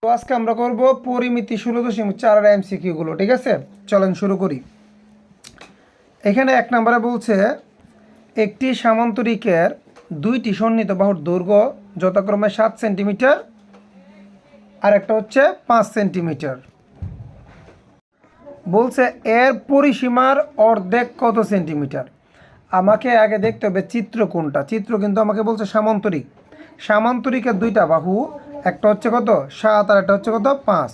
তো আজকে আমরা করব পরিমিতি 16.4 এমসিকিউ গুলো। ঠিক আছে, চলেন শুরু করি। এখানে এক নম্বরে বলছে একটি সামান্তরিকের দুইটি সন্নিহিত বাহুর দৈর্ঘ্য যথাক্রমে 7 সেন্টিমিটার আর একটা হচ্ছে 5 সেন্টিমিটার। বলছে এর পরিসীমার অর্ধেক কত সেন্টিমিটার। আমাকে আগে দেখতে হবে চিত্র কোনটা। চিত্র কিন্তু আমাকে বলছে সামান্তরিক। সামান্তরিকের দুইটা বাহু, একটা হচ্ছে কত 7 আর একটা হচ্ছে কত 5।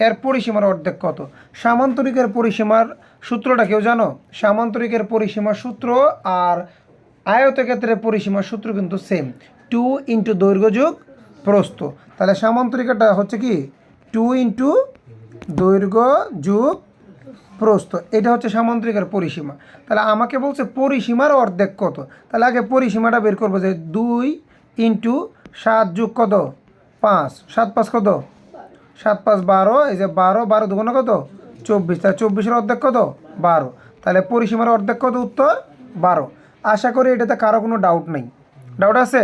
এর পরিসীমার অর্ধেক কত। সামান্তরিকের পরিসীমার সূত্রটা কেউ জানো? সামান্তরিকের পরিসীমার সূত্র আর আয়তক্ষেত্রের পরিসীমার সূত্র কিন্তু সেম, 2 ইন্টু দৈর্ঘ্য যোগ প্রস্থ। তাহলে সামান্তরিকটা হচ্ছে কি 2 ইন্টু দৈর্ঘ্য যোগ প্রস্থ, এটা হচ্ছে সামান্তরিকের পরিসীমা। তাহলে আমাকে বলছে পরিসীমার অর্ধেক কত। তাহলে আগে পরিসীমাটা বের করবো যে 2 ইন্টু 7 যোগ কত 5, 7 5 কত 7 5 12, এই যে 12 12 দুগুণে কত 24, তাহলে 24-এর অর্ধেক কত 12। তাহলে পরিসীমার অর্ধেক কত, উত্তর 12। আশা করি এটাতে কারো কোনো ডাউট নেই। ডাউট আছে?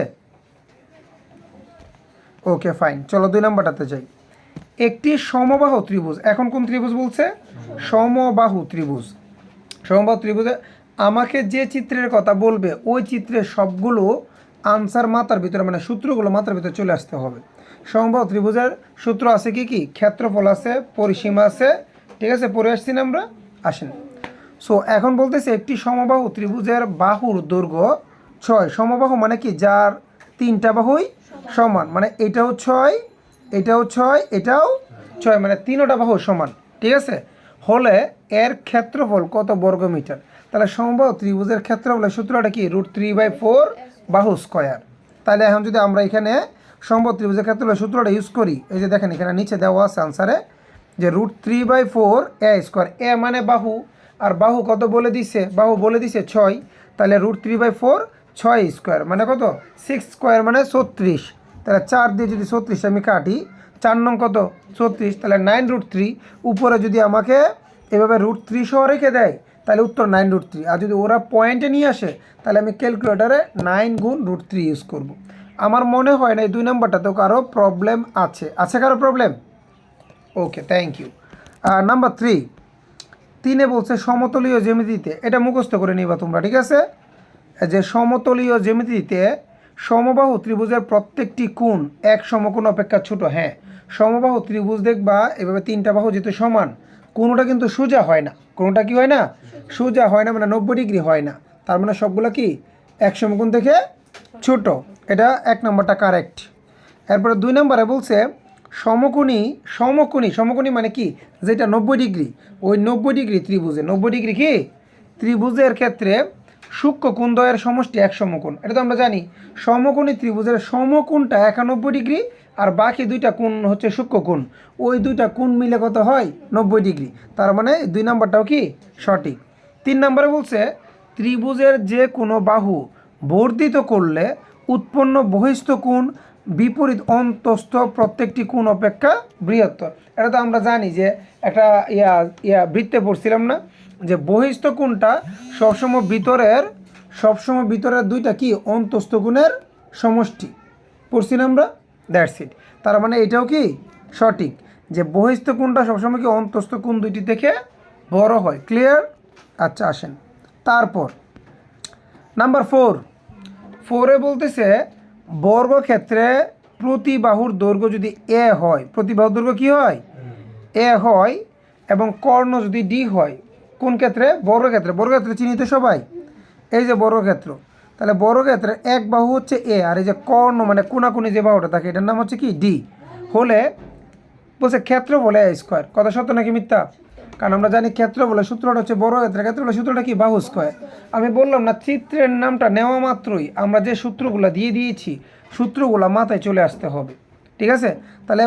ওকে ফাইন, চলো 2 নম্বরটাতে যাই। একটি সমবাহু ত্রিভুজ, এখন কোন ত্রিভুজ বলছে? সমবাহু ত্রিভুজ। সমবাহু ত্রিভুজে আমাকে যে চিত্রের কথা বলবে ওই চিত্রের সবগুলো আনসার মাথার ভিতরে, মানে সূত্রগুলো মাথার ভিতরে চলে আসতে হবে। সমবাহু ত্রিভুজের সূত্র আছে কি কি? ক্ষেত্রফল আছে, পরিসীমা আছে। ঠিক আছে, পড়ে আসছি না আমরা? আসেন। সো এখন বলতেছে একটি সমবাহু ত্রিভুজের বাহুর দৈর্ঘ্য 6। সমবাহু মানে কি? যার 3টা বাহুই সমান, মানে এটাও 6, এটাও 6, এটাও 6, মানে 3টা বাহু সমান। ঠিক আছে, হলে এর ক্ষেত্রফল কত বর্গ মিটার। তাহলে সমবাহু ত্রিভুজের ক্ষেত্রফলের সূত্রটা কি? √3/4 বাহু স্কয়ার। তাহলে এখন যদি আমরা এখানে সমবাহু ত্রিভুজের ক্ষেত্রফলের সূত্রটা ইউজ করি, এই যে দেখেন এখানে নিচে দেওয়া আছে আনসারে যে √3/4 এ স্কোয়ার। এ মানে বাহু, আর বাহু কত বলে দিছে? বাহু বলে দিছে 6। তাহলে √3/4 6 স্কোয়ার মানে কত 6 স্কোয়ার মানে 36। তাহলে 4 দিয়ে যদি 36 আমি কাটি, 4 নং কত 36, তাহলে 9√3। উপরে যদি আমাকে এভাবে √3 সহ রেখে দেয় তাহলে উত্তর 9√3। আর যদি ওরা পয়েন্টে নিয়ে আসে তাহলে আমি ক্যালকুলেটারে 9 গুণ √3 ইউজ করব। আমার মনে হয় না এই 2 নম্বরটাতেও কারো প্রবলেম আছে। আছে কারো problem? Okay, thank you. Number 3, 3-এ বলছে সমতলীয় জ্যামিতিতে, এটা মুখস্থ করে নিবা তোমরা। ঠিক আছে, যে সমতলীয় জ্যামিতিতে সমবাহু ত্রিভুজের প্রত্যেকটি কোণ এক সমকোণ অপেক্ষা ছোট। হ্যাঁ, সমবাহু ত্রিভুজ দেখবা এভাবে 3টা বাহু যেহেতু সমান, কোনোটা কিন্তু সোজা হয় না। কোনোটা কি হয় না? সোজা হয় না, মানে 90 ডিগ্রি হয় না। তার মানে সবগুলো কি এক সমকোণ থেকে ছোট। এটা 1 নম্বরটা কারেক্ট। এরপরে 2 নম্বরে বলছে সমকোণী সমকোণী সমকোণী মানে কি? যেটা 90 ডিগ্রি, ওই 90 ডিগ্রি ত্রিভুজে 90 ডিগ্রি কি ত্রিভুজের ক্ষেত্রে সূক্ষ্ম কোণদ্বয়ের সমষ্টি এক সমকোণ। এটা তো আমরা জানি। সমকোণী ত্রিভুজের সমকোণটা 91 ডিগ্রি আর বাকি 2টা কোণ হচ্ছে সূক্ষ্ম কোণ। ওই 2টা কোণ মিলে কত হয় 90 ডিগ্রি। তার মানে 2 নম্বরটাও কি সঠিক। 3 নম্বরে বলছে ত্রিভুজের যে কোনো বাহু বর্ধিত করলে উৎপন্ন বহিস্থ কোণ বিপরীত অন্তস্থ প্রত্যেকটি কোণ অপেক্ষা বৃহত্তর। এটা তো আমরা জানি যে একটা বৃত্তে পড়ছিলাম না, যে বহিস্থ কোণটা সবসময় ভিতরের 2টা কি অন্তস্থ কোণের সমষ্টি পড়ছিলাম আমরা। That's it. তার মানে এটাও কি সঠিক, যে বহিস্থ কোণটা সবসময় কি অন্তস্থ কোণ 2টি থেকে বড় হয়। ক্লিয়ার? আচ্ছা আসেন তারপর নাম্বার 4-এ বলতেছে বর্গক্ষেত্রে প্রতি বাহুর দৈর্ঘ্য যদি এ হয়, প্রতি বাহুর দৈর্ঘ্য কী হয়? এ হয়, এবং কর্ণ যদি ডি হয়। কোন ক্ষেত্রে? বর্গক্ষেত্রে। বর্গক্ষেত্রে চিহ্নিত সবাই, এই যে বর্গক্ষেত্র। তাহলে বর্গক্ষেত্রে এক বাহু হচ্ছে এ, আর এই যে কর্ণ মানে কোনাকুনি যে বাহুটা থাকে এটার নাম হচ্ছে কি ডি। হলে বলছে ক্ষেত্রফল এ স্কোয়ার। কথা সত্য নাকি মিথ্যা? কারণ আমরা জানি ক্ষেত্রফলের সূত্রটা হচ্ছে বর্গক্ষেত্রের ক্ষেত্রফলের সূত্রটা কি বাহু স্কোয়ার। আমি বললাম না, চিত্রের নামটা নেওয়া মাত্রই আমরা যে সূত্রগুলো দিয়ে দিয়েছি সূত্রগুলো মাথায় চলে আসতে হবে। ঠিক আছে, তাহলে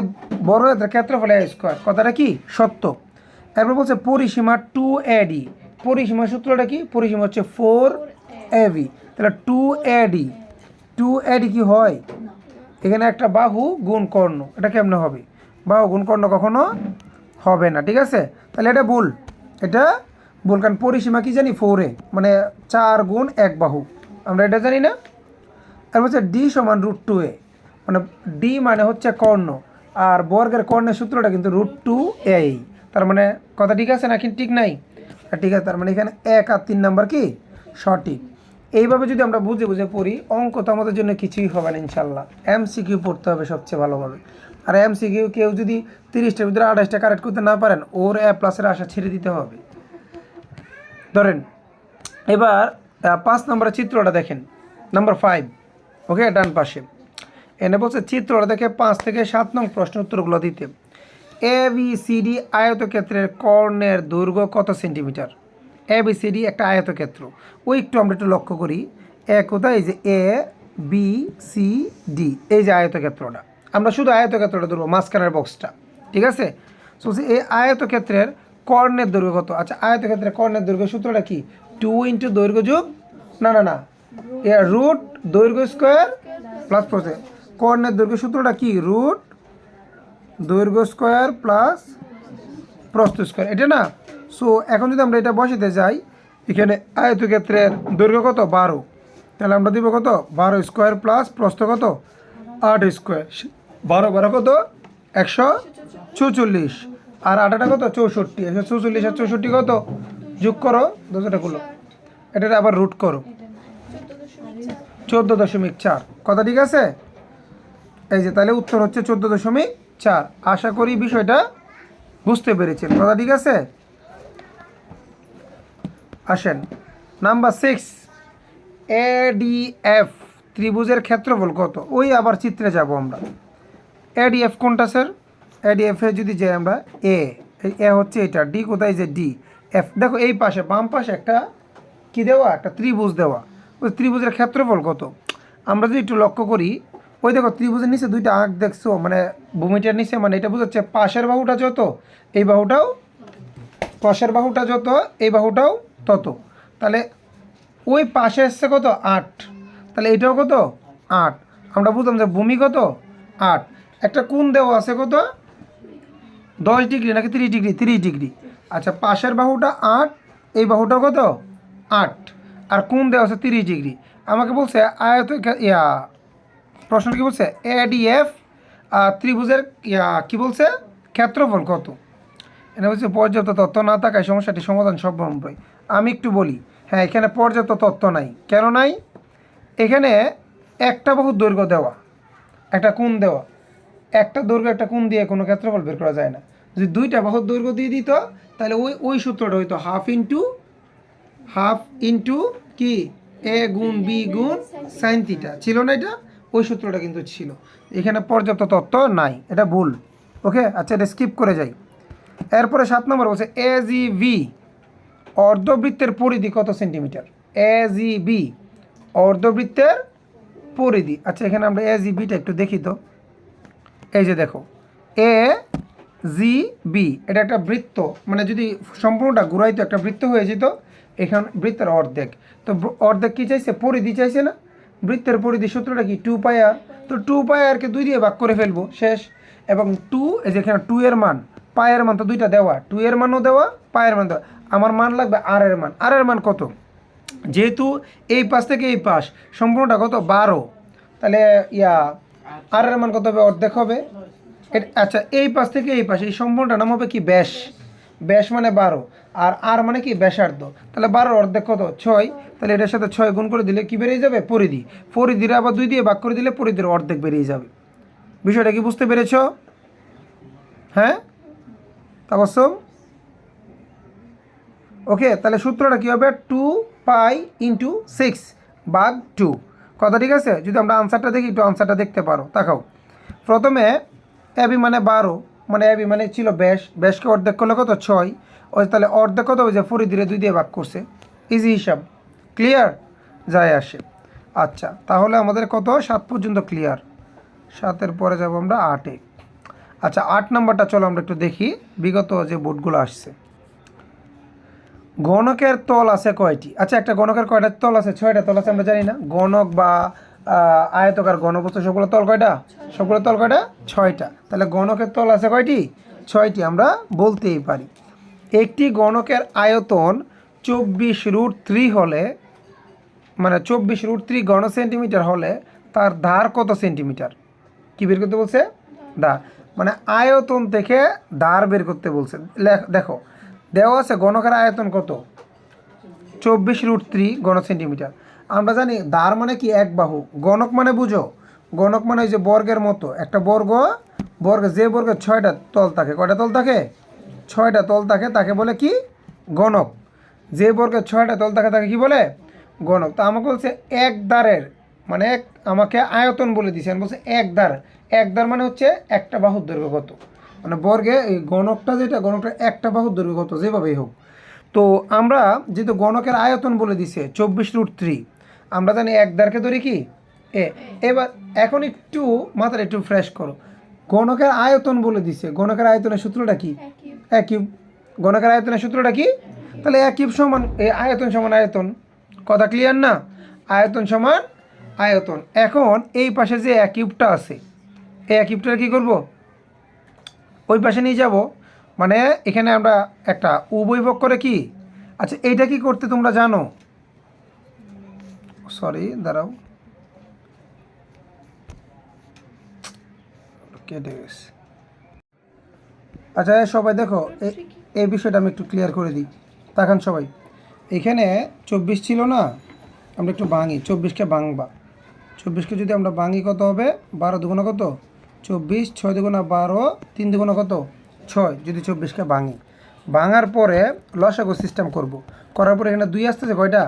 বর্গক্ষেত্রের ক্ষেত্রফল এ স্কোয়ার, কথাটা কি সত্য। এরপর বলছে পরিসীমা 2AD। পরিসীমার সূত্রটা কি? পরিসীমা হচ্ছে 4AB। তাহলে 2AD কি হয়? এখানে একটা বাহু গুণ কর্ণ, এটা কেমনে হবে? বাহু গুণ কর্ণ কখনো হবে না। ঠিক আছে, তাহলে এটা ভুল, এটা ভুল। কারণ পরিসীমা কি জানি 4A, মানে 4 গুণ 1 বাহু, আমরা এটা জানি না। আর হচ্ছে D = √2A, মানে D মানে হচ্ছে কর্ণ, আর বর্গের কর্ণের সূত্রটা কিন্তু √2a। তার মানে কথা ঠিক আছে নাকি ঠিক নাই? ঠিক আছে, তার মানে এখানে 1 আর 3 নাম্বার কি সঠিক। এইভাবে যদি আমরা বুঝে বুঝে পড়ি, অঙ্ক তো আমাদের জন্য কিছুই হবে না ইনশাল্লাহ। এমসিকিউ পড়তে হবে সবচেয়ে ভালোভাবে। আর এমসিকিউ কেউ যদি 30টার ভিতরে 28টা কারেক্ট করতে না পারেন, ওর A+-এর আশা ছেড়ে দিতে হবে। ধরেন এবার 5 নম্বরের চিত্রটা দেখেন, নাম্বার 5, ওকে, ডান পাশে এনে বলছে চিত্রটা দেখে 5 থেকে 7 নং প্রশ্ন উত্তরগুলো দিতে। ABCD আয়তক্ষেত্রের কর্ণের দৈর্ঘ্য কত সেন্টিমিটার? ABCD একটা আয়তক্ষেত্র, ওই একটু আমরা একটু লক্ষ্য করি। কোথায়? এই যে ABCD, এই যে আয়তক্ষেত্রটা, আমরা শুধু আয়তক্ষেত্রটা ধরবো, মাঝখানের বক্সটা, ঠিক আছে? সো এই আয়তক্ষেত্রের কর্ণের দৈর্ঘ্য কত? আচ্ছা, আয়তক্ষেত্রের কর্ণের দৈর্ঘ্য সূত্রটা কি? 2 × দৈর্ঘ্য যোগ না রুট দৈর্ঘ্য স্কোয়ার প্লাস প্রস্থ। কর্ণের দৈর্ঘ্য সূত্রটা কি? রুট দৈর্ঘ্য স্কোয়ার প্লাস প্রস্থ স্কোয়ার, এটা না? সো এখন যদি আমরা এটা বসাতে যাই, এখানে আয়তক্ষেত্রের দৈর্ঘ্য কত? 12, তাহলে আমরা দিব কত? 12 স্কোয়ার প্লাস প্রস্থ কত? 8 স্কোয়ার। 12 12 কত? 144, আর 8টা কত? 64। 144 আর 64 কত? যোগ করো, দশটাগুলো, এটা আবার রুট করো, 14.4। কথা ঠিক আছে? এই যে তাহলে উত্তর হচ্ছে 14.4। আশা করি বিষয়টা বুঝতে পেরেছেন। কথা ঠিক আছে? আসেন নাম্বার 6, ADF ত্রিভুজের ক্ষেত্রফল কত? ওই আবার চিত্রে যাব আমরা। ADF কোনটা স্যার? ADF এ যদি যাই আমরা, এ হচ্ছে এটা, ডি কোথায়? যে ডি, এফ দেখো এই পাশে বাম পাশে একটা কি দেওয়া? একটা ত্রিভুজ দেওয়া। ওই ত্রিভুজের ক্ষেত্রফল কত? আমরা যদি একটু লক্ষ্য করি, ওই দেখো ত্রিভুজের নিচে দুইটা আঁক দেখছো, মানে ভূমিটার নিচে, মানে এটা বোঝাচ্ছে পাশের বাহুটা যত এই বাহুটাও, পাশের বাহুটা যত এই বাহুটাও তত। তাহলে ওই পাশে এসছে কত? 8, তাহলে এটাও কত? 8। আমরা বুঝলাম যে ভূমি কত? 8। একটা কোণ দেওয়া আছে কত? 10 ডিগ্রি নাকি 30 ডিগ্রি? 30 ডিগ্রি। আচ্ছা, পাশের বাহুটা 8, এই বাহুটা কত? 8, আর কোণ দেওয়া আছে 30 ডিগ্রি। আমাকে বলছে প্রশ্ন কি বলছে? ADF ত্রিভুজের কি বলছে? ক্ষেত্রফল কত? এটা বলছে পর্যাপ্ত তথ্য না থাকায় সমস্যাটি সমাধান সম্ভব। আমি একটু বলি, হ্যাঁ, এখানে পর্যাপ্ত তথ্য নাই। কেন নাই? এখানে একটা বাহুর দৈর্ঘ্য দেওয়া, একটা কোণ দেওয়া, একটা দৈর্ঘ্য একটা কোণ দিয়ে কোনো ক্ষেত্রফল বের করা যায় না। যদি দুইটা বাহুর দৈর্ঘ্য দিয়ে দিত, তাহলে ওই সূত্রটা হইতো হাফ ইন্টু কি A গুণ B গুণ সাইন থিটা, ছিল না এটা? ওই সূত্রটা কিন্তু ছিল। এখানে পর্যাপ্ত তথ্য নাই, এটা ভুল। ওকে, আচ্ছা, এটা স্কিপ করে যাই। এরপরে 7 নম্বর বলছে AGB অর্ধবৃত্তের পরিধি কত সেন্টিমিটার? AGB অর্ধবৃত্তের পরিধি। আচ্ছা, এখানে আমরা AGBটা একটু দেখি তো। এই যে দেখো, AGB এটা একটা বৃত্ত, মানে যদি সম্পূর্ণটা ঘুরাইতো একটা বৃত্ত হয়ে যেত। এখানে বৃত্তের অর্ধেক, তো অর্ধেক কী চাইছে? পরিধি চাইছে না? বৃত্তের পরিধি সূত্রটা কি? 2πr। তো 2πrকে 2 দিয়ে ভাগ করে ফেলবো, শেষ। এবং 2, এই যে এখানে 2 এর মান, পায়ের মান তো দুইটা দেওয়া, 2 এর মানও দেওয়া, পায়ের মান দেওয়া। আমার মান লাগবে আর এর মান। আর এর মান কত? যেহেতু এই পাশ থেকে এই পাশ সম্পূর্ণটা কত? 12, তাহলে আর এর মান কত হবে? অর্ধেক হবে। আচ্ছা, এই পাশ থেকে এই পাশ এই সম্পূর্ণটার নাম হবে কি? ব্যাস। ব্যাস মানে 12, আর মানে কি? ব্যাসার্ধ। তাহলে 12 অর্ধেক কত? 6। তাহলে এটার সাথে 6 গুণ করে দিলে কি বেরিয়ে যাবে? পরিধি। পরিধির আবার 2 দিয়ে ভাগ করে দিলে পরিধির অর্ধেক বেরিয়ে যাবে। বিষয়টা কি বুঝতে পেরেছ? হ্যাঁ তাবসম? ওকে, তাহলে সূত্রটা কী হবে? 2π × 6/2। কথা ঠিক আছে? যদি আমরা আনসারটা দেখি, একটু আনসারটা দেখতে পারো, তাকাও। প্রথমে AB মানে 12, মানে AB মানে ছিল ব্যাস, ব্যাসকে অর্ধেক করলে কত? 6। ওই তাহলে অর্ধেক কত হবে? যে পরিধিরে 2 দিয়ে ভাগ করছে, ইজি হিসাব, ক্লিয়ার যায় আসে। আচ্ছা, তাহলে আমাদের কত? 7 পর্যন্ত ক্লিয়ার। 7-এর পরে যাব আমরা 8-এ। আচ্ছা, 8 নাম্বারটা চলো আমরা একটু দেখি, বিগত যে বোর্ডগুলো আসছে। গণকের তল আছে কয়টি? আচ্ছা, একটা গণকের কয়টা তল আছে? 6টা তল আছে, আমরা জানি না? গণক বা আয়তকার ঘনবস্তু সবগুলো তল কয়টা? সবগুলো তল কয়টা? 6টা। তাহলে গণকের তল আছে কয়টি? 6টি, আমরা বলতেই পারি। একটি গণকের আয়তন 24√3 হলে, মানে 24√3 ঘন সেন্টিমিটার হলে তার ধার কত সেন্টিমিটার? কি বের করতে বলছে? ধার। মানে আয়তন থেকে ধার বের করতে বলছে। দেখো দেওয়া আছে গণকের আয়তন কত, 24√3 ঘন সেন্টিমিটার। আমরা জানি ধার মানে কি, এক বাহু। গণক মানে বুঝো, গণক মানে ওই যে বর্গের মতো, একটা বর্গ যে বর্গের 6টা তল থাকে, কয়টা তল থাকে, 6টা তল থাকে, তাকে বলে কি, গণক। যে বর্গের 6টা তল থাকে তাকে কি বলে, গণক। তো আমাকে বলছে এক দ্বারের মানে আমাকে আয়তন বলে দিয়েছেন, বলছে এক দ্বার মানে হচ্ছে একটা বাহুর দৈর্ঘ্য কত, মানে বর্গে এই গণকটা যেটা, গণকটা একটা বাহুর দৈর্ঘ্য কত, যেভাবেই হোক। তো আমরা যেহেতু গণকের আয়তন বলে দিছে 24√3, আমরা জানি এক দ্বারকে ধরি কি এ। এবার এখন একটু মাথাটা একটু ফ্রেশ করো, গণকের আয়তন বলে দিছে, গণকের আয়তনের সূত্রটা কি, এক কিউব। গণকের আয়তনের সূত্রটা কি, তাহলে এক কিউব সমান এই আয়তন সমান আয়তন। কথা ক্লিয়ার না, আয়তন সমান আয়তন। এখন এই পাশে যে এক কিউবটা আছে, এই এক কিউবটা কী করব, ওই পাশে নিয়ে যাব, মানে এখানে আমরা একটা উভয়পক্ষ করে কি, আচ্ছা এইটা কি করতে তোমরা জানো, সরি দাঁড়াও, কেটে গেছে। আচ্ছা সবাই দেখো, এই বিষয়টা আমি একটু ক্লিয়ার করে দিই, তাকান সবাই। এখানে 24 ছিল না, আমরা একটু ভাঙি, 24কে ভাঙবা, 24কে যদি আমরা ভাঙি কত হবে, 12 দুগুণা কত 24, 6 দুগুণা 12, 3 দুগুণা কত 6। যদি 24কে ভাঙি, ভাঙার পরে লসাগু সিস্টেম করব, করার পরে এখানে 2 আসতেছে কয়টা,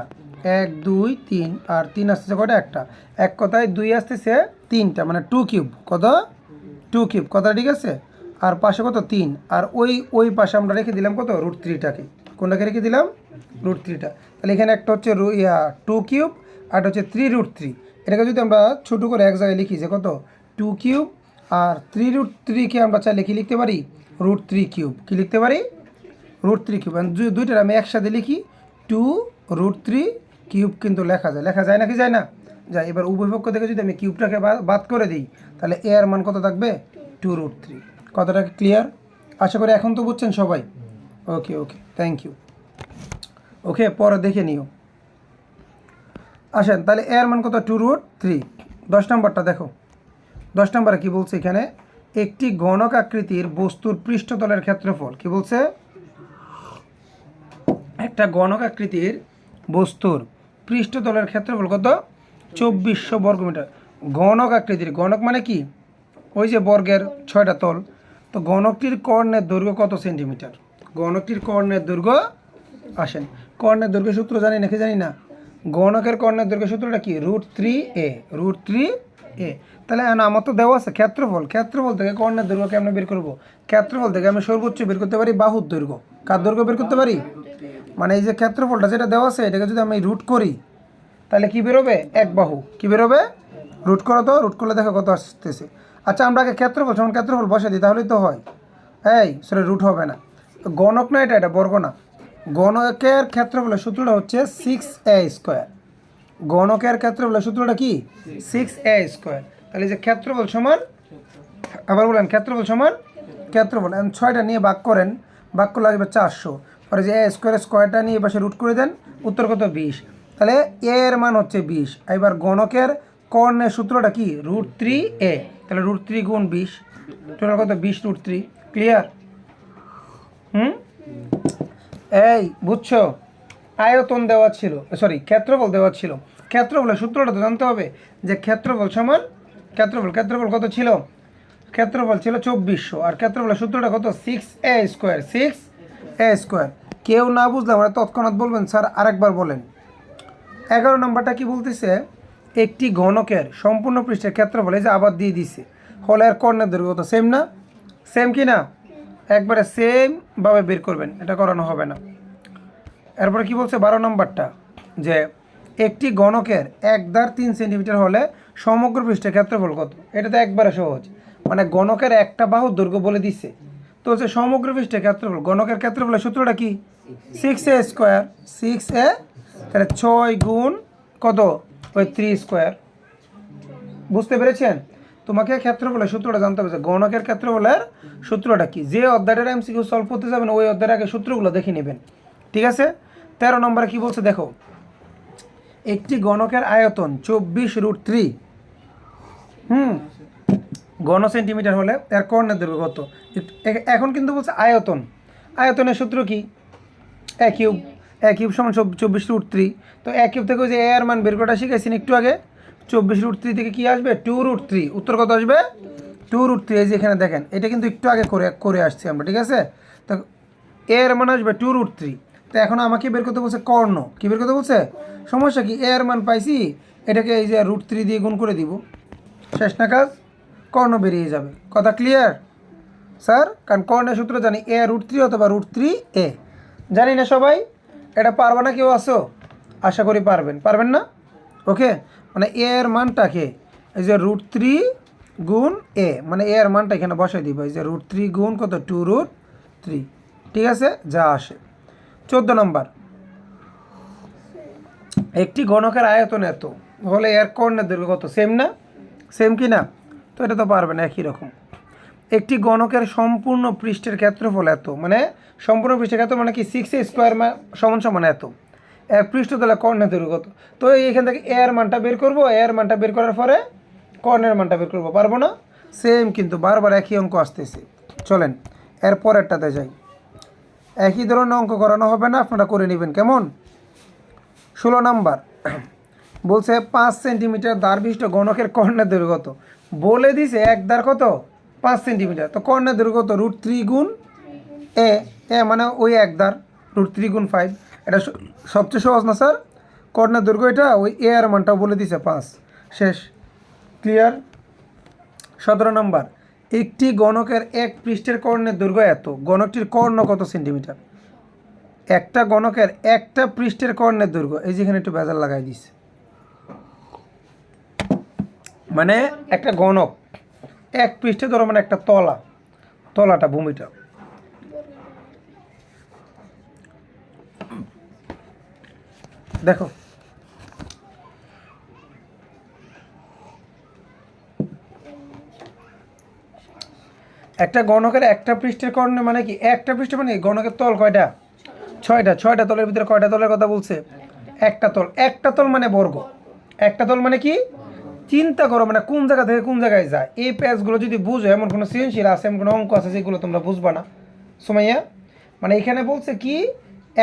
1 2 3, আর 3 আসতেছে কয়টা, একটা। এক কথায় 2 আসতেছে 3টা, মানে 2 কিউব, কত 2 কিউব, কথা ঠিক আছে। আর পাশে কত 3, আর ওই পাশে আমরা রেখে দিলাম কত, √3টাকে, কোনটাকে রেখে দিলাম, √3টা। তাহলে এখানে একটা হচ্ছে 2 কিউব, আর একটা হচ্ছে 3√3। এটাকে যদি আমরা ছোটো করে এক জায়গায় লিখি যে কত 2 কিউব, আর 3√3কে আমরা চাইলে কি লিখতে পারি, √3 কিউব। কি লিখতে পারি, √3 কিউব। দুইটার আমি একসাথে লিখি 2√3 কিউব, কিন্তু লেখা যায় নাকি যায় না, যায়। এবার উভয়পক্ষ থেকে যদি আমি কিউবটাকে বাদ করে দিই, তাহলে এ এর মান কত থাকবে, 2√3। কথাটা ক্লিয়ার, আশা করি এখন তো বুঝছেন সবাই। ওকে ওকে, থ্যাংক ইউ। ওকে, পরে দেখে নিও। আসেন তাহলে এর মান কত, 2√3। 10 নম্বরটা দেখো, 10 নম্বরে কী বলছে এখানে, একটি গণক আকৃতির বস্তুর পৃষ্ঠতলের ক্ষেত্রফল, কি বলছে, একটা গণক আকৃতির বস্তুর পৃষ্ঠতলের ক্ষেত্রফল কত, 2400 বর্গমিটার। গণক আকৃতির, গণক মানে কি, ওই যে বর্গের 6টা তল। তো গণকটির কর্ণের দৈর্ঘ্য কত সেন্টিমিটার, গণকটির কর্ণের দৈর্ঘ্য, আসেন কর্ণের দৈর্ঘ্য সূত্র জানি নাকি জানি না, গণকের কর্ণের দৈর্ঘ্য সূত্রটা কি, √3a, √3a। তাহলে আমার তো দেওয়া আছে ক্ষেত্রফল থেকে কর্ণের দৈর্ঘ্য কেমন বের করবো, ক্ষেত্রফল থেকে আমি সর্বোচ্চ বের করতে পারি বাহুর দৈর্ঘ্য, কার দৈর্ঘ্য বের করতে পারি, মানে এই যে ক্ষেত্রফলটা যেটা দেওয়া আছে এটাকে যদি আমি রুট করি, তাহলে কি বেরোবে, এক বাহু। কি বেরোবে, রুট করো তো, রুট করলে দেখো কত আসতেছে। আচ্ছা আমরা আগে ক্ষেত্রফল সমান ক্ষেত্রফল বসে দিই, তাহলেই তো হয়। এই সেটা রুট হবে না, গণক না, এটা বর্গ না। গণকের ক্ষেত্রফলের সূত্রটা হচ্ছে 6a²। গণকের ক্ষেত্রফলের সূত্রটা কি, 6a²। তাহলে যে ক্ষেত্রফল সমান, আবার বলেন ক্ষেত্রফল সমান ক্ষেত্রফল, 6টা নিয়ে ভাগ করেন, ভাগ করলে আসবে 400। পরে যে স্কোয়ারটা নিয়ে পাশে রুট করে দেন, উত্তর কত, 20। তাহলে এর মান হচ্ছে 20। এবার গণকের কর্ণের সূত্রটা কি, √3a। তাহলে √3 গুণ 20, টোটাল কত, 20√3। ক্লিয়ার, এই বুঝছো, আয়তন দেওয়া ছিল, সরি ক্ষেত্রফল দেওয়া ছিল, ক্ষেত্রফলের সূত্রটা তো জানতে হবে, যে ক্ষেত্রফল সমান ক্ষেত্রফল কত ছিল, ক্ষেত্রফল ছিল 2400, আর ক্ষেত্রফলের সূত্রটা কত, 6a²। কেউ না বুঝলে আমরা তৎক্ষণাৎ বলবেন স্যার আরেকবার বলেন। 11 নম্বরটা কি বলতেছে, একটি ঘনকের সম্পূর্ণ পৃষ্ঠের ক্ষেত্রফল, এই যে আবার দিয়ে দিছে, হলে এর কর্ণের দৈর্ঘ্য কত, সেম না, সেম কি না, একবারে সেমভাবে বের করবেন, এটা করানো হবে না। এরপরে কি বলছে 12 নম্বরটা, যে একটি গণকের 1 দ্বার 3 সেন্টিমিটার হলে সমগ্র পৃষ্ঠের ক্ষেত্রফল কত। এটা তো একবারে সহজ, মানে গণকের একটা বাহুর দৈর্ঘ্য বলে দিচ্ছে, তো হচ্ছে সমগ্র পৃষ্ঠের ক্ষেত্রফল, গণকের ক্ষেত্রফলের সূত্রটা কি, 6a², 6a। তাহলে 6 গুণ কত, ওই 3²। বুঝতে পেরেছেন, তোমাকে ক্ষেত্রফলের সূত্রটা জানতে হবে, যে গণকের ক্ষেত্রফলের সূত্রটা কি। যে অধ্যায়টা এমসিকিউ সলভ করতে যাবেন ওই অধ্যায়ের আগে সূত্রগুলো দেখে নেবেন, ঠিক আছে। 13 নম্বরে কি বলছে দেখো, একটি গণকের আয়তন 24√3 ঘন সেন্টিমিটার হলে এর কর্ণের দৈর্ঘ্য কত। এখন কিন্তু বলছে আয়তন। আয়তনের সূত্র কি? এ কিউব। এ কিউব সমান 24√3। তো এ কিউব থেকে ওই যে এর মান বের করাটা শিখেছেন একটু আগে। 24√3 থেকে কি আসবে? 2√3। উত্তর কত আসবে? 2√3। এই যে এখানে দেখেন, এটা কিন্তু একটু আগে করে আসছি আমরা, ঠিক আছে? তো এর মান আসবে 2√3। তো এখন আমাকে বের করতে বলছে কর্ণ। কী বের করতে বলছে? সমস্যা কি? এর মান পাইছি, এটাকে এই যে √3 দিয়ে গুণ করে দিব, শেষ না কাজ? কর্ণ বেরিয়ে যাবে। কথা ক্লিয়ার স্যার? কারণ কর্ণের সূত্র জানি A√3 অথবা √3a। জানি না সবাই? এটা পারবে না কেউ আসো? আশা করি পারবেন। পারবেন না? ওকে, মানে এ এর মানটাকে এই যে √3 গুণ এ, মানে এ এর মানটা এখানে বসাই দিব, এই যে √3 গুণ কত? 2√3। ঠিক আছে, যা আসে। 14 নম্বর, একটি ঘনকের আয়তন এত হলে এর কর্ণের দৈর্ঘ্য কত? সেম না? সেম কি না? তো এটা তো পারবে না, একই রকম। একটি গণকের সম্পূর্ণ পৃষ্ঠের ক্ষেত্রফল এত, মানে সম্পূর্ণ পৃষ্ঠের ক্ষেত্র মানে কি 6a² সমান সমান এত। এক পৃষ্ঠ তাহলে কর্ণের দৈর্ঘ্য কত? তো এইখান থেকে এর মানটা বের করবো, এর মানটা বের করার পরে কর্ণের মানটা বের করবো, পারবো না? সেম, কিন্তু বারবার একই অঙ্ক আসতেছে। চলেন এর পরেরটাতে যাই। একই ধরনের অঙ্ক করানো হবে না, আপনারা করে নেবেন, কেমন? 16 নাম্বার বলছে 5 সেন্টিমিটার দ্বার বিশিষ্ট গণকের কর্ণের দৈর্ঘ্য কত? বলে দিছে এক দ্বার কত? 5 সেন্টিমিটার। তো কর্ণের দৈর্ঘ্য কত? √3 গুণ এ। এ মানে ওই এক দ্বার, √3 গুণ 5। এটা সবচেয়ে সহজ না স্যার? কর্ণের দৈর্ঘ্য এটা, ওই এ আর মানটাও বলে দিছে 5। শেষ, ক্লিয়ার? 17 নম্বর, একটি গণকের এক পৃষ্ঠের কর্ণের দৈর্ঘ্য এত, গণকটির কর্ণ কত সেন্টিমিটার? একটা গণকের একটা পৃষ্ঠের কর্ণের দৈর্ঘ্য, এই যেখানে একটু ভেজাল লাগাই দিছে, মানে একটা গণক এক পৃষ্ঠে ধরো, মানে একটা তলাটা ভূমিটা। দেখো একটা গণকের একটা পৃষ্ঠের কর্ণে মানে কি? একটা পৃষ্ঠ মানে গণকের তল কয়টা? 6টা। 6টা তলের ভিতরে কয়টা তলের কথা বলছে? একটা তল। একটা তল মানে বর্গ। একটা তল মানে কি? চিন্তা করো, মানে কোন জায়গা থেকে কোন জায়গায় যায়। এই প্যাচগুলো যদি বুঝো, এমন কোনো সৃজনশীল আছে, এমন কোনো অঙ্ক আছে যেগুলো তোমরা বুঝবা না সুমাইয়া। মানে এখানে বলছে কি,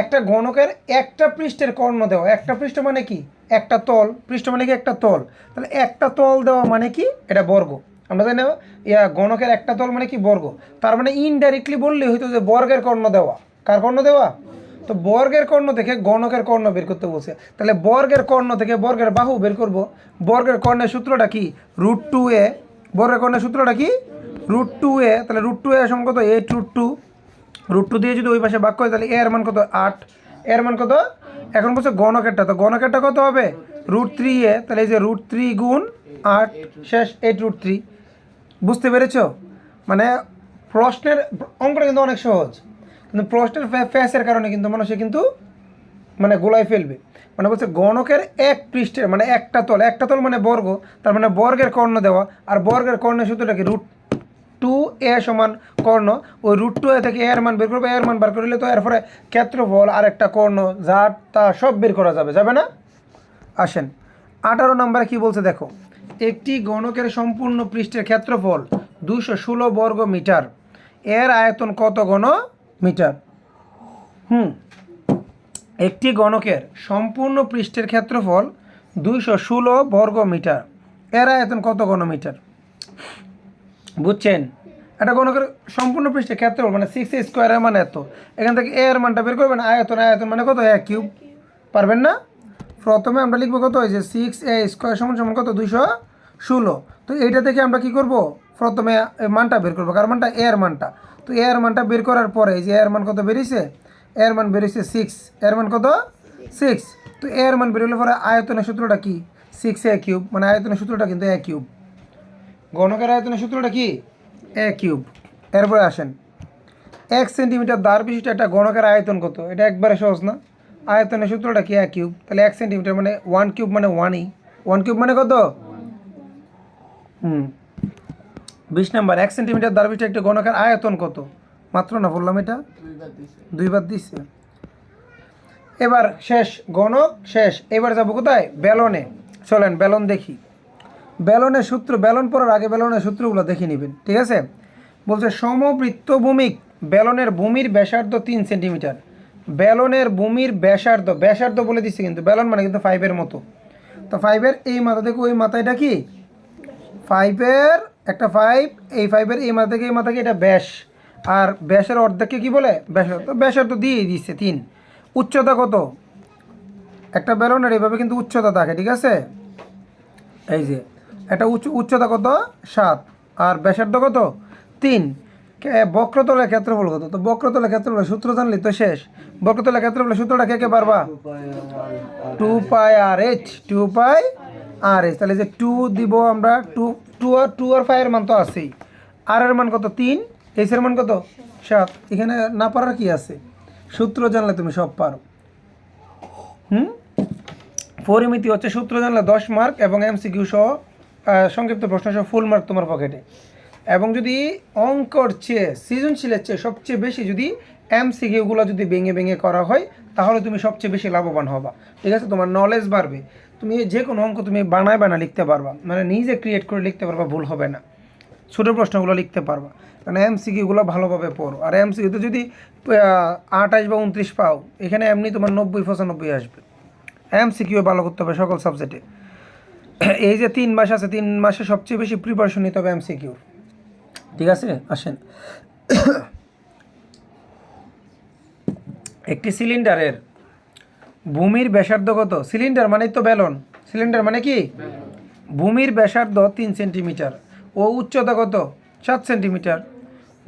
একটা গণকের একটা পৃষ্ঠের কর্ণ দেওয়া। একটা পৃষ্ঠ মানে কি? একটা তল। পৃষ্ঠ মানে কি? একটা তল। তাহলে একটা তল দেওয়া মানে কি? এটা বর্গ। আমরা জানি গণকের একটা তল মানে কি? বর্গ। তার মানে ইনডাইরেক্টলি বললেই হয়তো যে বর্গের কর্ণ দেওয়া। কার কর্ণ দেওয়া? তো বর্গের কর্ণ থেকে গণকের কর্ণ বের করতে বলছে। তাহলে বর্গের কর্ণ থেকে বর্গের বাহু বের করব। বর্গের কর্ণের সূত্রটা কি? √2a। বর্গের কর্ণের সূত্রটা কি? √2a। তাহলে √2a সমান কত? 8√2। √2 দিয়ে যদি ওই পাশে ভাগ করে, তাহলে এর মান কত? 8। এর মান কত? এখন বলছে গণকেরটা, তো গণকেরটা কত হবে? √3a। তাহলে এই যে √3 গুণ 8, শেষ 8√3। বুঝতে পেরেছ? মানে প্রশ্নের অঙ্কটা কিন্তু অনেক সহজ, কিন্তু প্রশ্নের ফ্যাসের কারণে কিন্তু মানুষে কিন্তু মানে গোলায় ফেলবে। মানে বলছে গণকের এক পৃষ্ঠের মানে একটা তল। একটা তল মানে বর্গ, তার মানে বর্গের কর্ণ দেওয়া। আর বর্গের কর্ণের সূত্রটা কি? √2a সমান কর্ণ। ওই √2a থেকে এর মান বের করবে। এর মান বার করলে তো এরপরে ক্ষেত্রফল আর একটা কর্ণ যা তা সব বের করা যাবে, যাবে না? আসেন 18 নম্বরে কি বলছে দেখো। একটি গণকের সম্পূর্ণ পৃষ্ঠের ক্ষেত্রফল 216 বর্গ মিটার। এর আয়তন কত ঘন মিটার? একটি গণকের সম্পূর্ণ পৃষ্ঠের ক্ষেত্রফল 216 বর্গ মিটার। এর আয়তন কত ঘন মিটার? বুঝছেন? একটা গণকের সম্পূর্ণ পৃষ্ঠের ক্ষেত্রফল মানে 6a² মানে এত। এখান থেকে এর মানটা বের করবেন। আয়তন, আয়তন মানে কত? a cube. পারবেন না? প্রথমে আমরা লিখবো কত? এই যে 6a² সমান সমান কত? 216। তো এইটা থেকে আমরা কি করব? প্রথমে মানটা বের করবো, কার মানটা? এর মানটা। তো এর মানটা বের করার পরে এই যে এর মান কত বেরিয়েছে? এর মান বেরিয়েছে 6। এর মান কত? 6। তো এর মান বেরোলে পরে আয়তনের সূত্রটা কি? 6a³। মানে আয়তনের সূত্রটা কিন্তু a³। গণকের আয়তনের সূত্রটা কি? a³। এরপরে আসেন 1 সেন্টিমিটার দ্বার বিশিষ্ট একটা গণকের আয়তন কত? এটা একবারে সহজ না? আয়তনের সূত্রটা কি? a³ তাহলে 1 সেন্টিমিটার মানে 1³ মানে 1ই। 1³ মানে কত? 20 নাম্বার, 1 সেন্টিমিটার দ্বার বিশিষ্ট একটা গণকের আয়তন কত? মাত্র না বললাম, এটা 2 বার দিচ্ছে। এবার শেষ, গণক শেষ। এবার যাবো কোথায়? বেলনে। চলেন বেলন দেখি। বেলনের সূত্র, বেলন পড়ার আগে বেলনের সূত্রগুলো দেখে নেবেন, ঠিক আছে। বলছে সমবৃত্ত ভূমিক বেলনের ভূমির ব্যাসার্ধ 3 সেন্টিমিটার। বেলনের ভূমির ব্যাসার্ধ, ব্যাসার্ধ বলে দিচ্ছে কিন্তু, বেলন মানে কিন্তু 5-এর মতো। তো 5-এর এই মাথা থেকে ওই মাথাটা কি 5-এর একটা 5, এই 5-এর এই মাথা থেকে এই মাথা কি এটা ব্যাস, আর ব্যাসের অর্ধেককে কি বলে ব্যাসার্ধ। ব্যাসার্ধ দিয়ে দিচ্ছে 3। উচ্চতা কত, একটা বেলনের এইভাবে কিন্তু উচ্চতা থাকে, ঠিক আছে। এই যে এটা উচ্চতা কত 7, আর ব্যাসার্ধ কত 3। বক্রতলের ক্ষেত্রফল কত, তো বক্রতলের ক্ষেত্রফল সূত্র জানলি তো শেষ। বক্রতলের ক্ষেত্রফলের সূত্রটা কে পারবা, 2 পাই আর এইচ, 2 পাই আর এইচ। তাহলে যে 2 দিব আমরা, 2 আর 5 এর মান তো আছেই, আর এর মান কত 3, এইচ এর মান কত 7। এখানে না পারার কি আছে, সূত্র জানলে তুমি সব পারো। পরিমিতি হচ্ছে সূত্র জানলে 10 মার্ক, এবং এমসিকিউ সহ সংক্ষিপ্ত প্রশ্ন সহ ফুল মার্ক তোমার পকেটে। এবং যদি অঙ্কর চেয়ে সৃজনশীলের চেয়ে সবচেয়ে বেশি যদি এমসিকিউগুলো যদি ভেঙে ভেঙে করা হয়, তাহলে তুমি সবচেয়ে বেশি লাভবান হবা, ঠিক আছে। তোমার নলেজ বাড়বে, তুমি যে কোনো অঙ্ক তুমি বানায় লিখতে পারবা, মানে নিজে ক্রিয়েট করে লিখতে পারবা, ভুল হবে না। ছোটো প্রশ্নগুলো লিখতে পারবা, কারণ এমসিকিউগুলো ভালোভাবে পড়ো। আর এমসিকিউতে যদি 28 বা 29 পাও, এখানে এমনি তোমার 90-95 আসবে। এমসিকিউ ভালো করতে হবে সকল সাবজেক্টে। এই যে 3 মাস আছে, 3 মাসে সবচেয়ে বেশি প্রিপারেশন নিতে হবে এমসিকিউ, ঠিক আছে। আসেন, একটি সিলিন্ডারের ভূমির ব্যাসার্ধ কত, সিলিন্ডার মানে তো বেলন, সিলিন্ডার মানে কি ভূমির ব্যাসার্ধ 3 সেন্টিমিটার ও উচ্চতা কত 7 সেন্টিমিটার।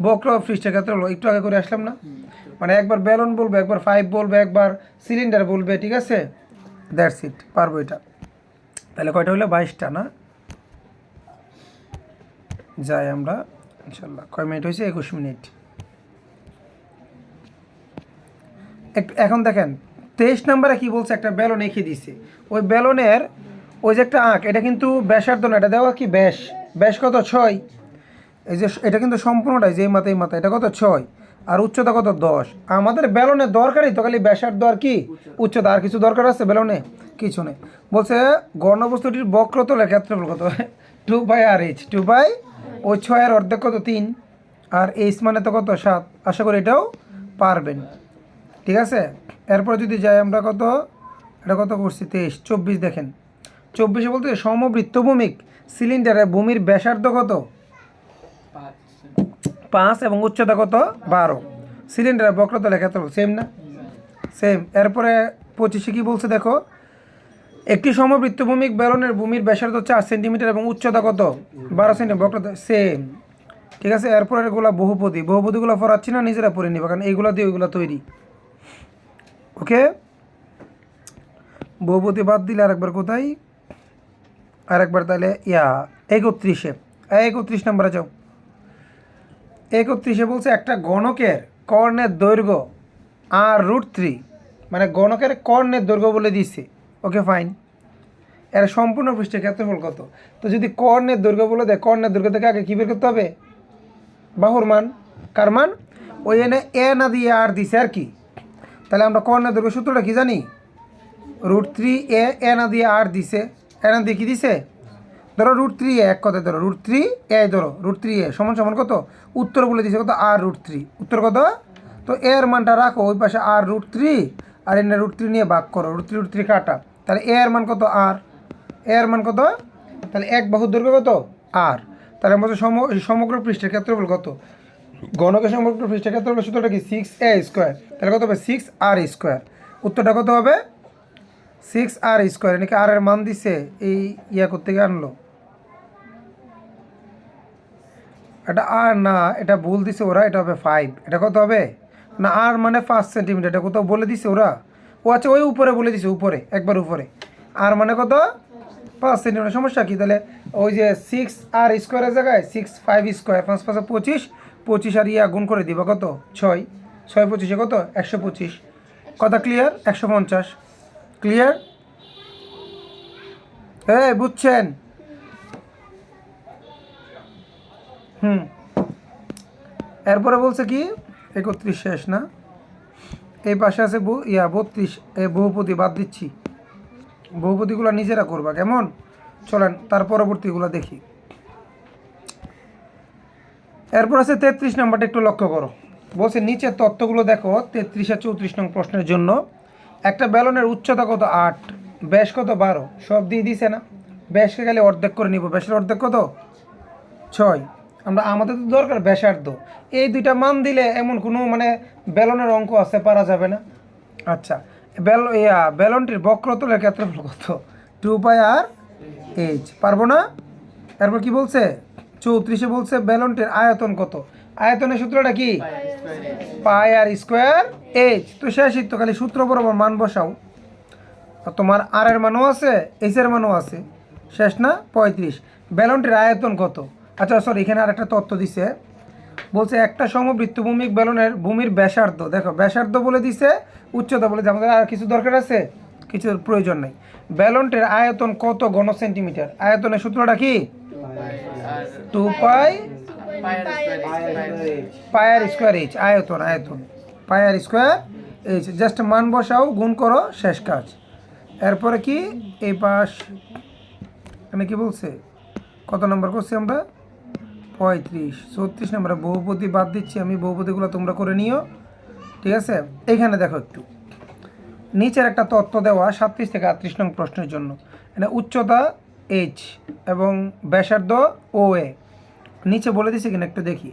বক্র পৃষ্ঠের ক্ষেত্রে হলো, একটু আগে করে আসলাম না, মানে একবার বেলন বলবে, একবার 5 বলবে, একবার সিলিন্ডার বলবে, ঠিক আছে। দ্যাটস ইট, পারবো এটা। তাহলে কয়টা হলো 22টা না, যাই আমরা ইনশাল্লাহ। কয় মিনিট হয়েছে, 21 মিনিট। এখন দেখেন 23 নম্বরে কি বলছে, একটা বেলন এঁকে দিছে, ওই বেলনের ওই যে একটা আঁক, এটা কিন্তু ব্যাসার্ধ না, এটা দেওয়া কি ব্যাস, ব্যাস কত 6। এই যে এটা কিন্তু সম্পূর্ণটাই, যে মাথায় মাথা এটা কত 6, আর উচ্চতা কত 10। আমাদের বেলনের দরকারই তো খালি ব্যাসার্ধ আর কি উচ্চতা, আর কিছু দরকার আছে বেলনে, কিছু নেই। বলছে গণবস্তুটির বক্রতলের ক্ষেত্রফল কত 2 পাই আর এইচ, 2 পাই ওই 6-এর অর্ধেক কত 3, আর এইচ মানে তো কত 7। আশা করি এটাও পারবেন, ঠিক আছে। এরপর যদি যাই আমরা কত, এটা কত করছি 23, 24 দেখেন। 24-এ বলতে সমবৃত্ত ভূমিক সিলিন্ডারের ভূমির ব্যাসার্ধ কত 5 এবং উচ্চতা কত 12। সিলিন্ডারের বক্রতলের ক্ষেত্রফল সেম না, সেম। এরপরে 25-এ কি বলছে দেখো, একটি সমবৃত্ত ভূমিক বেলনের ভূমির ব্যাসার্ধ 4 সেন্টিমিটার এবং উচ্চতা কত 12 সেন্টিমিটার, বক্রতল সেম, ঠিক আছে। এরপরে এগুলো বহুপদী, বহুপদীগুলো পড়াচ্ছি না, নিজেরা পড়ে নিবা, কারণ এইগুলো দিয়ে ওইগুলো তৈরি, ওকে। বহুপদী বাদ দিলে আরেকবার কোথায়, আরেকবার তাহলে 31-এ, 31 নম্বরে যাও। 31-এ বলছে একটা গণকের কর্ণের দৈর্ঘ্য r√3, মানে গণকের কর্ণের দৈর্ঘ্য বলে দিচ্ছে, ওকে ফাইন। এর সম্পূর্ণ পৃষ্ঠের ক্ষেত্রফল কত, তো যদি কর্ণের দৈর্ঘ্য বলে দেয়, কর্ণের দৈর্ঘ্য থেকে আগে কী বের করতে হবে, বাহুর মান, কার মান, ওই এনে এ না দিয়ে আর দিছে আর কি। তাহলে আমরা কর্ণের দৈর্ঘ্য সূত্রটা কি জানি, √3 এ না দিয়ে আর দিছে, এ না দিয়ে কী দিছে, ধরো √3 এক কথায় ধরো √3 ধরো √3 সমান সমান কত, উত্তর বলে দিছে কত r√3, উত্তর কত। তো এর মানটা রাখো ওই পাশে r√3, আর এনে √3 নিয়ে ভাগ করো, √3 কাটা, তাহলে এর মান কত r, এর মান কত, তাহলে এক বাহুর দৈর্ঘ্য কত r। তাহলে আমরা সমগ্র পৃষ্ঠের ক্ষেত্রফল কত, গণকের সমগ্র পৃষ্ঠের ক্ষেত্রফল সূত্রটা কি 6a², তাহলে কত হবে 6r²। উত্তরটা কত হবে 6r²। এনেকে আর এর মান দিছে, এই করতে গিয়ে আনলো, এটা আর না, এটা ভুল দিছে ওরা, এটা হবে 5। এটা কত হবে না, আর মানে 5 সেন্টিমিটার, এটা কোথাও বলে দিছে ওরা, ও আচ্ছা ওই উপরে বলে দিছে, উপরে একবার উপরে, আর মানে কত 5 সেন্টিমিটার। সমস্যা কি, তাহলে ওই যে 6r² জায়গায় 6 5² 5 5 25, 25 আর গুণ করে দিবা কত 6, 6 25 কত 125, কথা ক্লিয়ার, 150, ক্লিয়ার, বুঝছেন। এরপরে বলছে কি 31 শেষ না, এই পাশে আছে 32, বহুপদী বাদ দিচ্ছি, বহুপদীগুলো নিজেরা করবা কেমন, চলেন তার পরবর্তীগুলো দেখি। এরপর আছে 33 নম্বরটা, একটু লক্ষ্য করো। বলছে নিচের তথ্যগুলো দেখো 33 আর 34 নং প্রশ্নের জন্য। একটা ব্যালনের উচ্চতা কত? 8, ব্যাস কত? 12, সব দিয়ে দিছে না? ব্যাসকে গেলে অর্ধেক করে নিব, ব্যাসের অর্ধেক কত? 6। আমরা আমাদের তো দরকার ব্যাসার্ধ, এই দুইটা মান দিলে এমন কোনো মানে ব্যালনের অঙ্ক আছে পারা যাবে না। আচ্ছা, ব্যালনটির বক্রতলের ক্ষেত্রফল কত? 2πr/h, পারবো না? এরপর কি বলছে? 34-এ বলছে ব্যালনটির আয়তন কত? আয়তনের সূত্রটা কি? πr²h। তো শেষই তো, খালি সূত্র বরাবর মান বসাও। আর তোমার আর এর মানও আছে, এইচ এর মানও আছে, শেষ না? 35। ব্যালনটির আয়তন কত? আচ্ছা সরি, এখানে আর একটা তথ্য দিছে। বলছে একটা সমবৃত্ত ভূমিক ব্যালনের ভূমির ব্যাসার্ধ, দেখো ব্যাসার্ধ বলে দিছে, উচ্চতা বলে দিছে, আমাদের আর কিছু দরকার আছে? কিছু প্রয়োজন নেই। ব্যালনটির আয়তন কত ঘন সেন্টিমিটার? আয়তনের সূত্রটা কি? 2πr²h। আয়তন πr²h। জাস্ট মান বসাও, গুণ করো, শেষ কাজ। এরপরে কি এই পাশ এখানে কি বলছে? কত নম্বর করছি আমরা? 35। 34 নম্বরে বহুপদী বাদ দিচ্ছি আমি, বহুপদীগুলো তোমরা করে নিও, ঠিক আছে? এইখানে দেখো একটু নিচের একটা তথ্য দেওয়া 37 থেকে 38 নং প্রশ্নের জন্য। এটা উচ্চতা h এবং ব্যাসার্ধ OA। নিচে বলে দিছে কিনা একটু দেখি।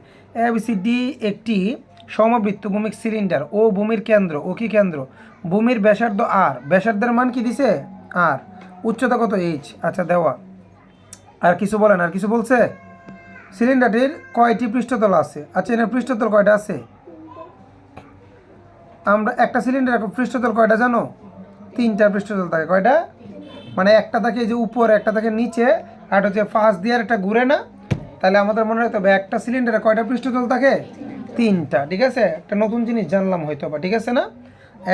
ABCD একটি সমবৃত্ত ভূমিক সিলিন্ডার, ও ভূমির কেন্দ্র, ও কি কেন্দ্র? ভূমির ব্যাসার্ধ r, ব্যাসার্ধের মান কি দিছে? r, উচ্চতা কত? h। আচ্ছা দেওয়া, আর কিছু বলেন? আর কিছু বলছে? সিলিন্ডারটির কয়টি পৃষ্ঠতল আছে? আচ্ছা এর পৃষ্ঠতল কয়টা আছে? আমরা একটা সিলিন্ডার পৃষ্ঠতল কয়টা জানো? 3টা পৃষ্ঠতল থাকে। কয়টা? মানে একটা থাকে এই যে উপরে, একটা থাকে নিচে, আর হচ্ছে ফার্স্ট দিয়ে একটা ঘুরে না? তাহলে আমাদের মনে রাখতে হবে একটা সিলিন্ডারে কয়টা পৃষ্ঠতল থাকে? 3টা, ঠিক আছে? একটা নতুন জিনিস জানলাম হয়তো বা, ঠিক আছে না?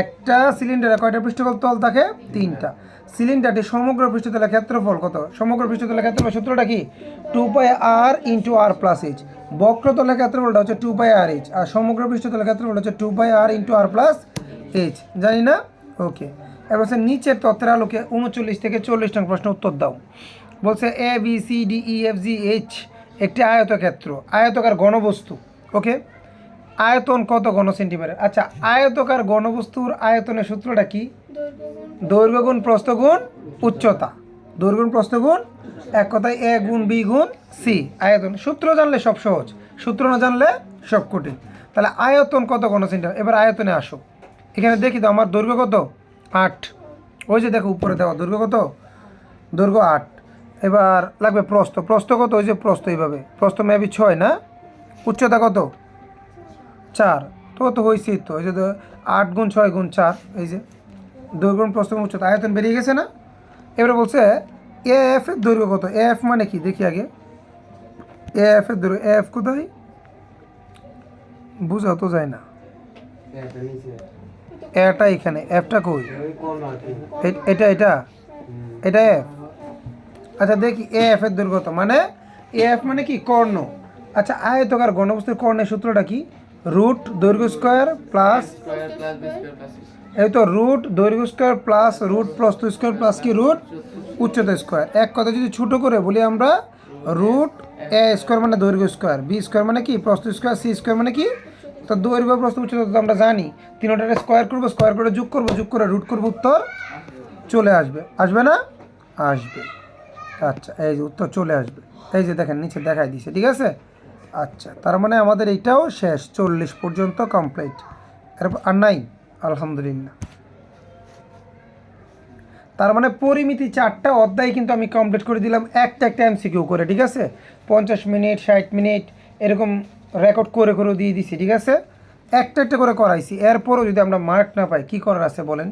একটা সিলিন্ডারে কয়টা পৃষ্ঠতল থাকে? 3টা। সিলিন্ডারটি সমগ্র পৃষ্ঠতলের ক্ষেত্রফল কত? সমগ্র পৃষ্ঠতলের ক্ষেত্রফল সূত্রটা কি? 2πr/r+h। বক্রতলের ক্ষেত্রফলটা হচ্ছে 2πr/h, আর সমগ্র পৃষ্ঠতলের ক্ষেত্রফল হচ্ছে 2πr/r+h। জানি না? ওকে। এবার হচ্ছে নিচের তথ্যের আলোকে 39 থেকে 40 নং প্রশ্ন উত্তর দাও। বলছে ABCDEFGH একটি আয়তক্ষেত্র, আয়তকার ঘনবস্তু। ওকে, আয়তন কত ঘন সেন্টিমিটার? আচ্ছা, আয়তকার ঘনবস্তুর আয়তনের সূত্রটা কি? দৈর্ঘ্য গুণ প্রস্থ গুণ উচ্চতা। দৈর্ঘ্য গুণ প্রস্থ গুণ, এক কথায় A গুণ B গুণ C। আয়তন সূত্র জানলে সব সহজ, সূত্র না জানলে সব কঠিন। তাহলে আয়তন কত ঘন সেন্টিমিটার? এবার আয়তনে আসো। এখানে দেখি তো আমার দৈর্ঘ্য কত? 8। ওই যে দেখো উপরে দেওয়া, দৈর্ঘ্য কত? দৈর্ঘ্য 8। এবার লাগবে প্রস্থ, প্রস্থ কত? ওই যে প্রস্থ, এইভাবে প্রস্থ মেবি 6 না? উচ্চতা কত? 4। তো হয়েছে তো, এই যে 8 গুণ 6 গুণ 4, এই যে দৈর্ঘ্য গুণ প্রস্থ গুণ উচ্চতা, আয়তন বেরিয়ে গেছে না? এবারে বলছে AF এর দৈর্ঘ্য কত? AF মানে কি দেখি আগে। AF এর দৈর্ঘ্য, AF কোথায়? বোঝা তো যায় না। এটা এখানে, Fটা কই? এটা এটা এটা F। আচ্ছা দেখি AF এর দৈর্ঘ্য কত, মানে AF মানে কি? কর্ণ। আচ্ছা, আয়তকার ঘনবস্তুর কর্ণের সূত্রটা কি? রুট দৈর্ঘ্য স্কোয়ার প্লাস, এই তো রুট দৈর্ঘ্য স্কোয়ার প্লাস রুট প্রস্থ স্কোয়ার প্লাস কি? রুট উচ্চতা স্কোয়ার। এক কথা যদি ছোট করে বলি আমরা, রুট A স্কোয়ার মানে দৈর্ঘ্য স্কোয়ার, B স্কোয়ার মানে কি? প্রস্থ স্কোয়ার, C স্কোয়ার মানে কি? তো দৈর্ঘ্য প্রস্থ উচ্চতা তো আমরা জানি, তিনটারে স্কোয়ার করবো, স্কোয়ার করে যোগ করে রুট করবো, উত্তর চলে আসবে। আসবে না? আসবে। আচ্ছা, এই যে উত্তর চলে আসবে, এই যে দেখেন নিচে দেখাই দিছে, ঠিক আছে? আচ্ছা, তার মানে আমাদের এইটাও শেষ, 40 পর্যন্ত কমপ্লিট। এরপর আর নাই, আলহামদুলিল্লাহ। তার মানে পরিমিতি 4টা অধ্যায় কিন্তু আমি কমপ্লিট করে দিলাম একটা MCQ করে, ঠিক আছে? 50 মিনিট 60 মিনিট এরকম রেকর্ড করে দিয়ে দিছি, ঠিক আছে? একটা করে করাইছি। এরপরও যদি আমরা মার্ক না পাই, কি করার আছে বলেন?